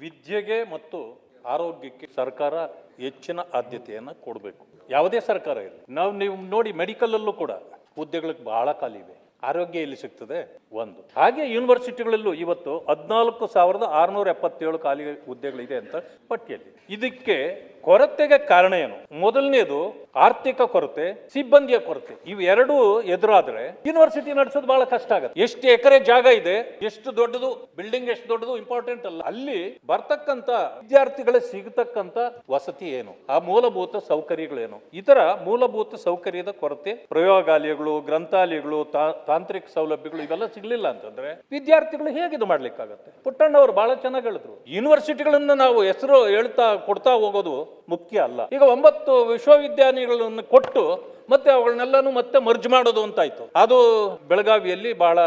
ವಿದ್ಯೆಗೆ ಮತ್ತು ಆರೋಗ್ಯಕ್ಕೆ ಸರ್ಕಾರ ಹೆಚ್ಚಿನ ಆದ್ಯತೆಯನ್ನು ಕೊಡಬೇಕು. ಯಾವುದೇ ಸರ್ಕಾರ ಇರಲಿ. ನೀವು ನೋಡಿ ಮೆಡಿಕಲ್ ಅಲ್ಲೂ ಕೂಡ ಹುದ್ದೆಗಳಿಗೆ ಬಹಳ ಖಾಲಿ ಇವೆ. ಆರೋಗ್ಯ ಎಲ್ಲಿ ಸಿಗ್ತದೆ? ಒಂದು. ಹಾಗೆ ಯೂನಿವರ್ಸಿಟಿಗಳಲ್ಲೂ ಇವತ್ತು 14,677 ಖಾಲಿ ಹುದ್ದೆಗಳಿದೆ ಅಂತ ಪಟ್ಟಿಯಲ್ಲಿ. ಇದಕ್ಕೆ ಕೊರತೆಗೆ ಕಾರಣ ಏನು? ಮೊದಲನೇದು ಆರ್ಥಿಕ ಕೊರತೆ, ಸಿಬ್ಬಂದಿಯ ಕೊರತೆ. ಇವೆರಡೂ ಎದುರಾದ್ರೆ ಯೂನಿವರ್ಸಿಟಿ ನಡೆಸೋದು ಬಹಳ ಕಷ್ಟ ಆಗುತ್ತೆ. ಎಷ್ಟು ಎಕರೆ ಜಾಗ ಇದೆ, ಎಷ್ಟು ದೊಡ್ಡದು ಬಿಲ್ಡಿಂಗ್, ಎಷ್ಟು ದೊಡ್ಡದು ಇಂಪಾರ್ಟೆಂಟ್ ಅಲ್ಲ. ಅಲ್ಲಿ ಬರ್ತಕ್ಕಂತ ವಿದ್ಯಾರ್ಥಿಗಳ ಸಿಗತಕ್ಕಂತ ವಸತಿ ಏನು, ಆ ಮೂಲಭೂತ ಸೌಕರ್ಯಗಳೇನು, ಇತರ ಮೂಲಭೂತ ಸೌಕರ್ಯದ ಕೊರತೆ, ಪ್ರಯೋಗಾಲಯಗಳು, ಗ್ರಂಥಾಲಯಗಳು, ತಾಂತ್ರಿಕ ಸೌಲಭ್ಯಗಳು ಇವೆಲ್ಲ ಸಿಗ್ಲಿಲ್ಲ ಅಂತಂದ್ರೆ ವಿದ್ಯಾರ್ಥಿಗಳು ಹೇಗೆ ಇದು ಮಾಡ್ಲಿಕ್ಕಾಗತ್ತೆ? ಪುಟ್ಟಣ್ಣವರು ಬಹಳ ಚೆನ್ನಾಗಿ ಹೇಳಿದ್ರು. ಯೂನಿವರ್ಸಿಟಿಗಳನ್ನ ನಾವು ಹೆಸರು ಹೇಳ್ತಾ ಕೊಡ್ತಾ ಹೋಗೋದು ಮುಖ್ಯ ಅಲ್ಲ. ಈಗ 9 ವಿಶ್ವವಿದ್ಯಾನಿಗಳನ್ನು ಕೊಟ್ಟು ಮತ್ತೆ ಅವುಗಳನ್ನೆಲ್ಲಾನು ಮತ್ತೆ ಮರ್ಜ್ ಮಾಡೋದು ಅಂತಾಯ್ತು. ಅದು ಬೆಳಗಾವಿಯಲ್ಲಿ ಬಹಳ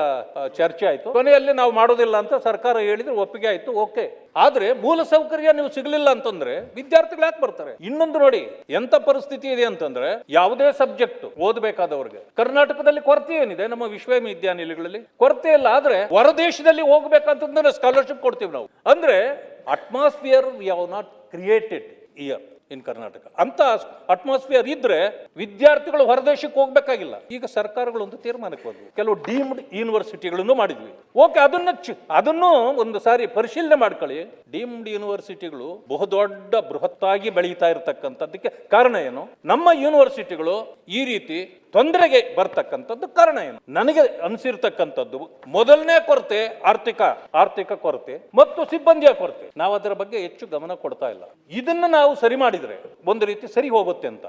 ಚರ್ಚೆ ಆಯ್ತು. ಕೊನೆಯಲ್ಲಿ ನಾವು ಮಾಡೋದಿಲ್ಲ ಅಂತ ಸರ್ಕಾರ ಹೇಳಿದ್ರೆ ಒಪ್ಪಿಗೆ ಆಯ್ತು, ಓಕೆ. ಆದ್ರೆ ಮೂಲ ಸೌಕರ್ಯ ನೀವು ಸಿಗ್ಲಿಲ್ಲ ಅಂತಂದ್ರೆ ವಿದ್ಯಾರ್ಥಿಗಳು ಯಾಕೆ ಬರ್ತಾರೆ? ಇನ್ನೊಂದು ನೋಡಿ ಎಂತ ಪರಿಸ್ಥಿತಿ ಇದೆ ಅಂತಂದ್ರೆ, ಯಾವುದೇ ಸಬ್ಜೆಕ್ಟ್ ಓದಬೇಕಾದವ್ರಿಗೆ ಕರ್ನಾಟಕದಲ್ಲಿ ಕೊರತೆ ಏನಿದೆ? ನಮ್ಮ ವಿಶ್ವವಿದ್ಯಾನಿಲಯಗಳಲ್ಲಿ ಕೊರತೆ ಇಲ್ಲ. ಆದ್ರೆ ಹೊರದೇಶದಲ್ಲಿ ಹೋಗ್ಬೇಕಂತಂದ್ರೆ ಸ್ಕಾಲರ್ಶಿಪ್ ಕೊಡ್ತೀವಿ ನಾವು. ಅಂದ್ರೆ atmosphere we have not created here in Karnataka. ಅಂತ ಅಟ್ಮಾಸ್ಫಿಯರ್ ಇದ್ರೆ ವಿದ್ಯಾರ್ಥಿಗಳು ಹೊರದೇಶಕ್ಕೆ ಹೋಗ್ಬೇಕಾಗಿಲ್ಲ. ಈಗ ಸರ್ಕಾರಗಳು ಒಂದು ತೀರ್ಮಾನಕ್ಕೆ ಬಂದ್ವು, ಕೆಲವು ಡೀಮ್ಡ್ ಯೂನಿವರ್ಸಿಟಿಗಳನ್ನು ಮಾಡಿದ್ವಿ. ಓಕೆ, ಅದನ್ನು ಒಂದು ಸಾರಿ ಪರಿಶೀಲನೆ ಮಾಡ್ಕೊಳ್ಳಿ. ಡೀಮ್ಡ್ ಯೂನಿವರ್ಸಿಟಿಗಳು ಬಹುದೊಡ್ಡ ಬೃಹತ್ತಾಗಿ ಬೆಳೀತಾ ಇರತಕ್ಕಂಥದ್ದಕ್ಕೆ ಕಾರಣ ಏನು? ನಮ್ಮ ಯೂನಿವರ್ಸಿಟಿಗಳು ಈ ರೀತಿ ತೊಂದರೆಗೆ ಬರ್ತಕ್ಕಂಥದ್ದು ಕಾರಣ ಏನು? ನನಗೆ ಅನಿಸಿರ್ತಕ್ಕಂಥದ್ದು ಮೊದಲನೇ ಕೊರತೆ ಆರ್ಥಿಕ ಕೊರತೆ ಮತ್ತು ಸಿಬ್ಬಂದಿಯ ಕೊರತೆ. ನಾವು ಅದರ ಬಗ್ಗೆ ಹೆಚ್ಚು ಗಮನ ಕೊಡ್ತಾ ಇಲ್ಲ. ಇದನ್ನ ನಾವು ಸರಿ ಮಾಡಿದ್ರೆ ಒಂದು ರೀತಿ ಸರಿ ಹೋಗುತ್ತೆ ಅಂತ